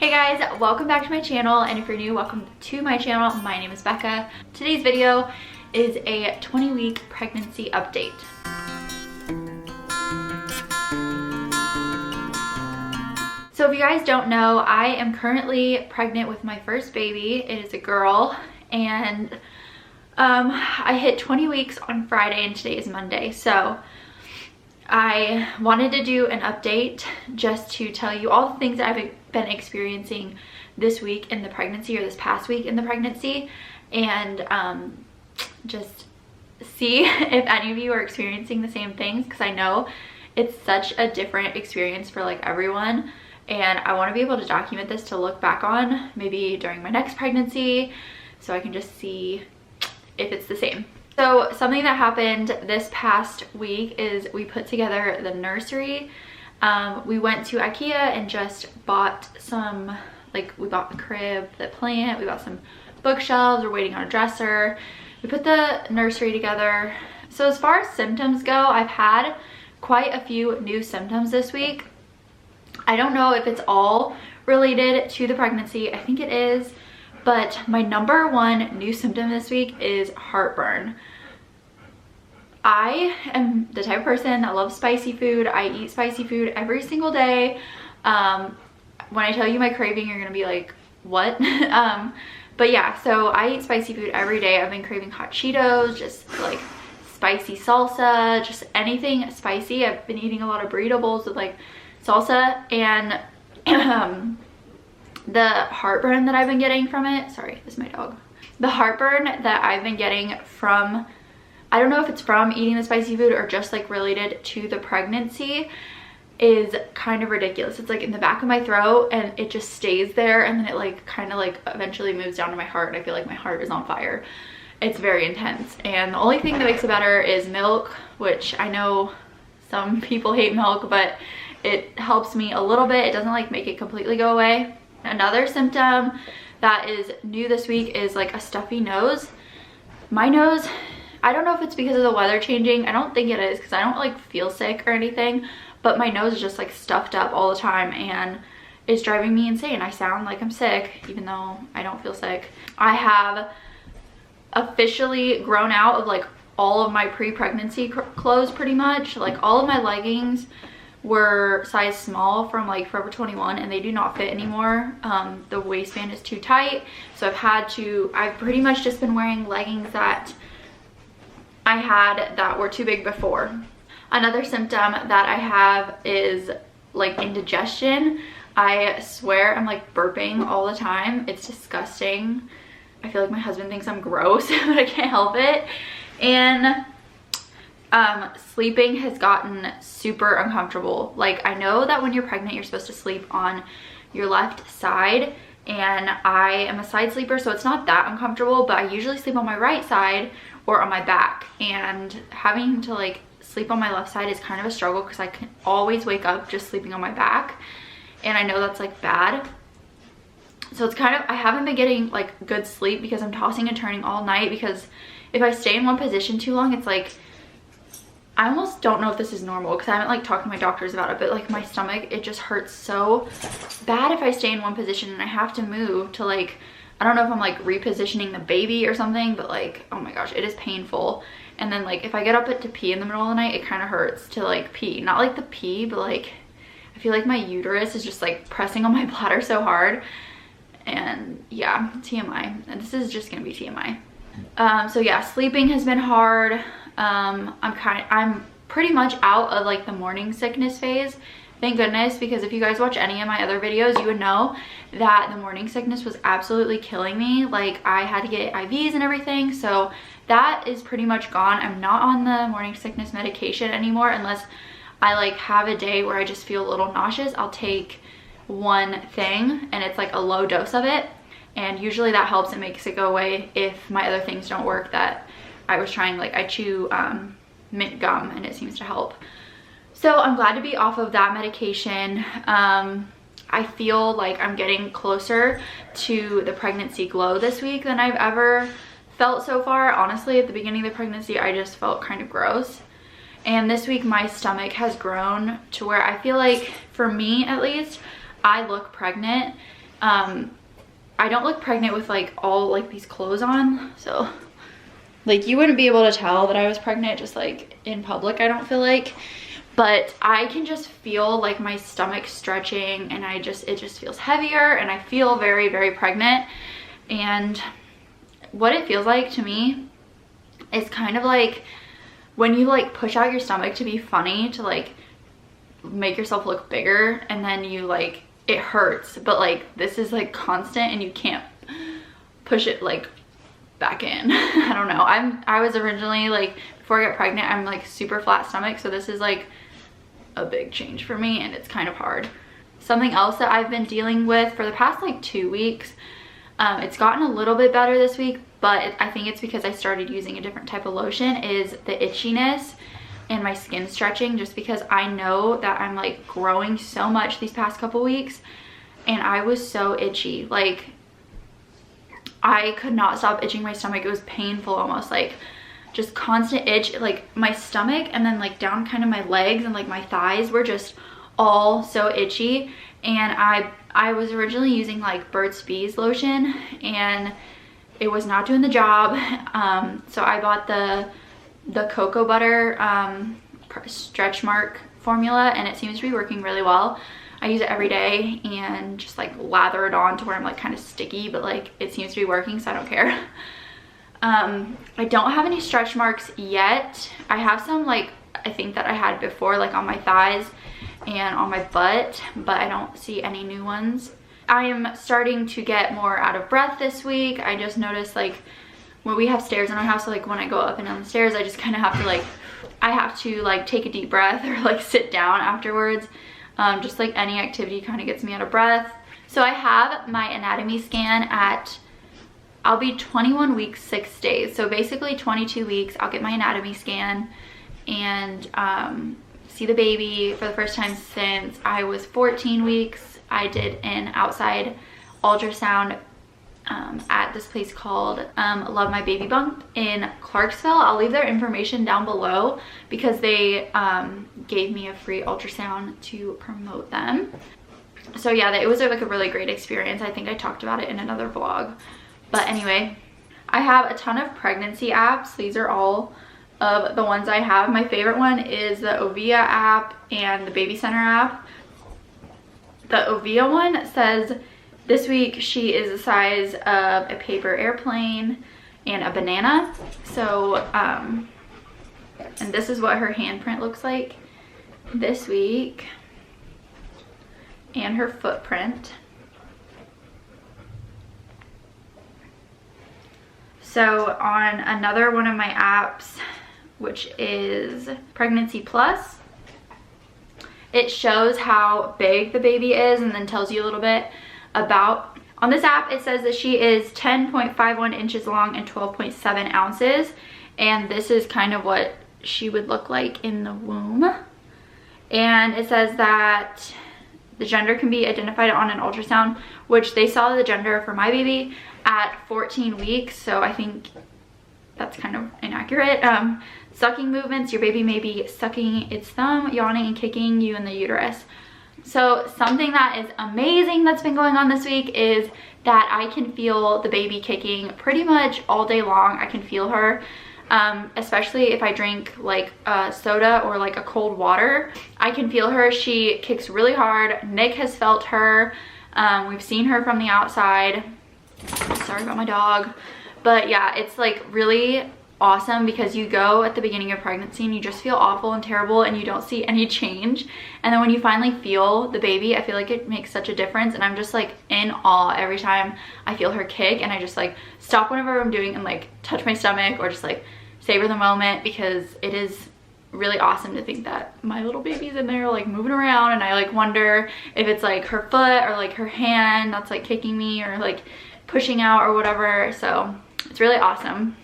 Hey guys, welcome back to my channel, and if you're new, welcome to my channel. My name is Becca. Today's video is a 20-week pregnancy update. So if you guys don't know, I am currently pregnant with my first baby. It is a girl, and I hit 20 weeks on Friday and today is Monday. So I wanted to do an update just to tell you all the things that I've been experiencing this week in the pregnancy, or this past week in the pregnancy, and just see if any of you are experiencing the same things, because I know it's such a different experience for like everyone, and I want to be able to document this to look back on maybe during my next pregnancy so I can just see if it's the same. So something that happened this past week is we put together the nursery. We went to IKEA and just bought some, we bought the crib, the plant, we bought some bookshelves, we're waiting on a dresser. We put the nursery together. So as far as symptoms go, I've had quite a few new symptoms this week. I don't know if it's all related to the pregnancy. I think it is. But my number one new symptom this week is heartburn. I am the type of person that loves spicy food. I eat spicy food every single day. When I tell you my craving, you're gonna be like, what? But yeah, so I eat spicy food every day. I've been craving hot Cheetos, just like spicy salsa, just anything spicy. I've been eating a lot of burrito bowls with like salsa, and the heartburn that I've been getting from it, sorry, this is my dog. The heartburn that I've been getting from, I don't know if it's from eating the spicy food or just like related to the pregnancy, is kind of ridiculous. It's like in the back of my throat and it just stays there, and then it like kind of like eventually moves down to my heart, and I feel like my heart is on fire. It's very intense, and the only thing that makes it better is milk, which I know some people hate milk, but it helps me a little bit. It doesn't like make it completely go away. Another symptom that is new this week is like a stuffy nose. My nose, I don't know if it's because of the weather changing. I don't think it is, because I don't like feel sick or anything, but my nose is just like stuffed up all the time and it's driving me insane. I sound like I'm sick even though I don't feel sick. I have officially grown out of like all of my pre-pregnancy clothes pretty much. Like all of my leggings were size small from like Forever 21 and they do not fit anymore. The waistband is too tight, so I've pretty much just been wearing leggings that I had that were too big before. Another symptom that I have is like indigestion. I swear I'm like burping all the time. It's disgusting. I feel like my husband thinks I'm gross, but I can't help it. And sleeping has gotten super uncomfortable. Like, I know that when you're pregnant you're supposed to sleep on your left side, and I am a side sleeper, so it's not that uncomfortable, but I usually sleep on my right side or on my back, and having to like sleep on my left side is kind of a struggle because I can always wake up just sleeping on my back, and I know that's like bad. So it's kind of, I haven't been getting like good sleep because I'm tossing and turning all night, because if I stay in one position too long, it's like, I almost don't know if this is normal because I haven't like talked to my doctors about it, but like my stomach, it just hurts so bad if I stay in one position and I have to move to like, I don't know if I'm like repositioning the baby or something, but like, oh my gosh, it is painful. And then like if I get up to pee in the middle of the night, it kind of hurts to like pee. Not like the pee, but like I feel like my uterus is just like pressing on my bladder so hard. And yeah, TMI. And this is just gonna be TMI. So yeah, sleeping has been hard. I'm pretty much out of like the morning sickness phase, thank goodness, because if you guys watch any of my other videos, you would know that the morning sickness was absolutely killing me. Like I had to get IVs and everything, so that is pretty much gone. I'm not on the morning sickness medication anymore unless I like have a day where I just feel a little nauseous. I'll take one thing and it's like a low dose of it, and usually that helps and makes it go away if my other things don't work that I was trying. Like I chew mint gum and it seems to help. So I'm glad to be off of that medication. I feel like I'm getting closer to the pregnancy glow this week than I've ever felt so far. Honestly, at the beginning of the pregnancy, I just felt kind of gross. And this week my stomach has grown to where I feel like, for me at least, I look pregnant. I don't look pregnant with like all like these clothes on, so like you wouldn't be able to tell that I was pregnant just like in public, I don't feel like. But I can just feel like my stomach stretching, and it just feels heavier, and I feel very, very pregnant. And what it feels like to me is kind of like when you like push out your stomach to be funny, to like make yourself look bigger, and then you like, it hurts, but like this is like constant and you can't push it like back in. I don't know. I was originally like, before I got pregnant, I'm like super flat stomach, so this is like a big change for me, and it's kind of hard. Something else that I've been dealing with for the past like 2 weeks, it's gotten a little bit better this week, but I think it's because I started using a different type of lotion, is the itchiness and my skin stretching, just because I know that I'm like growing so much these past couple weeks, and I was so itchy. Like I could not stop itching my stomach. It was painful, almost like just constant itch, like my stomach, and then like down kind of my legs and like my thighs were just all so itchy. And I was originally using like Burt's Bees lotion, and it was not doing the job. So I bought the cocoa butter stretch mark formula, and it seems to be working really well. I use it every day and just like lather it on to where I'm like kind of sticky, but like it seems to be working, so I don't care. I don't have any stretch marks yet. I have some like, I think that I had before, like on my thighs and on my butt, but I don't see any new ones. I am starting to get more out of breath this week. I just noticed like when we have stairs in our house, so like when I go up and down the stairs, I just kind of have to like, I have to like take a deep breath or like sit down afterwards. Just like any activity kind of gets me out of breath. So I have my anatomy scan at, I'll be 21 weeks, 6 days. So basically 22 weeks, I'll get my anatomy scan and see the baby for the first time since I was 14 weeks. I did an outside ultrasound at this place called Love My Baby Bump in Clarksville. I'll leave their information down below because they gave me a free ultrasound to promote them. So yeah, it was like a really great experience. I think I talked about it in another vlog. But anyway, I have a ton of pregnancy apps. These are all of the ones I have. My favorite one is the Ovia app and the Baby Center app. The Ovia one says this week she is the size of a paper airplane and a banana. So, and this is what her handprint looks like this week, and her footprint. So on another one of my apps, which is Pregnancy Plus, it shows how big the baby is and then tells you a little bit about, on this app it says that she is 10.51 inches long and 12.7 ounces, and this is kind of what she would look like in the womb. And it says that the gender can be identified on an ultrasound, which they saw the gender for my baby at 14 weeks, so I think that's kind of inaccurate. Sucking movements, your baby may be sucking its thumb, yawning, and kicking you in the uterus. So something that is amazing that's been going on this week is that I can feel the baby kicking pretty much all day long. I can feel her, especially if I drink like soda or like a cold water. I can feel her. She kicks really hard. Nick has felt her. We've seen her from the outside. Sorry about my dog. But yeah, it's like really awesome because you go at the beginning of pregnancy and you just feel awful and terrible and you don't see any change, and then when you finally feel the baby, I feel like it makes such a difference, and I'm just like in awe every time I feel her kick, and I just like stop whatever I'm doing and like touch my stomach or just like savor the moment, because it is really awesome to think that my little baby's in there like moving around, and I like wonder if it's like her foot or like her hand that's like kicking me or like pushing out or whatever. So it's really awesome.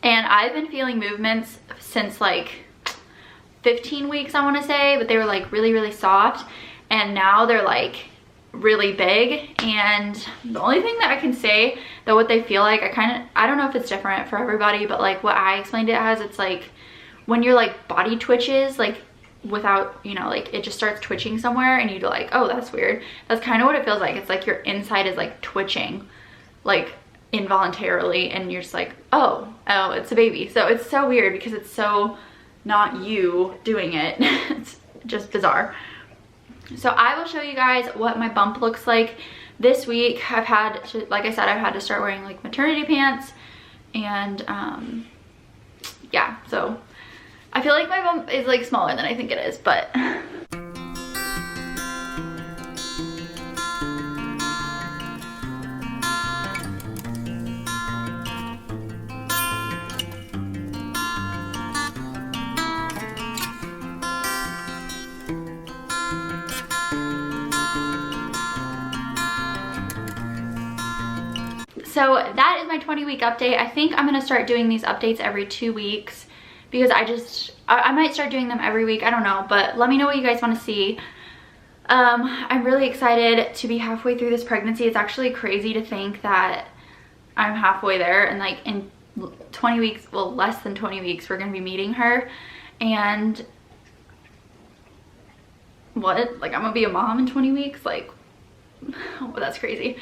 And I've been feeling movements since like 15 weeks, I want to say, but they were like really, really soft, and now they're like really big. And the only thing that I can say that what they feel like, I don't know if it's different for everybody, but like what I explained it as, it's like when your like body twitches, like without, you know, like it just starts twitching somewhere and you're like, oh, that's weird. That's kind of what it feels like. It's like your inside is like twitching, like involuntarily, and you're just like, oh, it's a baby. So it's so weird because it's so not you doing it. It's just bizarre. So I will show you guys what my bump looks like this week. I've had to, like I said, I've had to start wearing like maternity pants, and yeah, so I feel like my bump is like smaller than I think it is, but so that is my 20-week update. I think I'm gonna start doing these updates every 2 weeks because I might start doing them every week. I don't know, but let me know what you guys want to see. I'm really excited to be halfway through this pregnancy. It's actually crazy to think that I'm halfway there, and like in 20 weeks, well, less than 20 weeks, we're gonna be meeting her. And what? Like, I'm gonna be a mom in 20 weeks? Like, oh, that's crazy.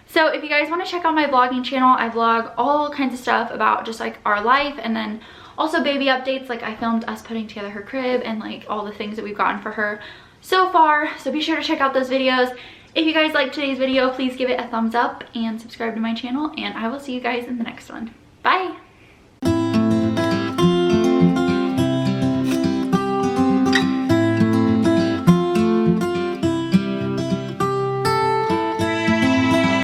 So if you guys want to check out my vlogging channel, I vlog all kinds of stuff about just like our life, and then also baby updates. Like I filmed us putting together her crib and like all the things that we've gotten for her so far. So be sure to check out those videos. If you guys liked today's video, please give it a thumbs up and subscribe to my channel, and I will see you guys in the next one. Bye!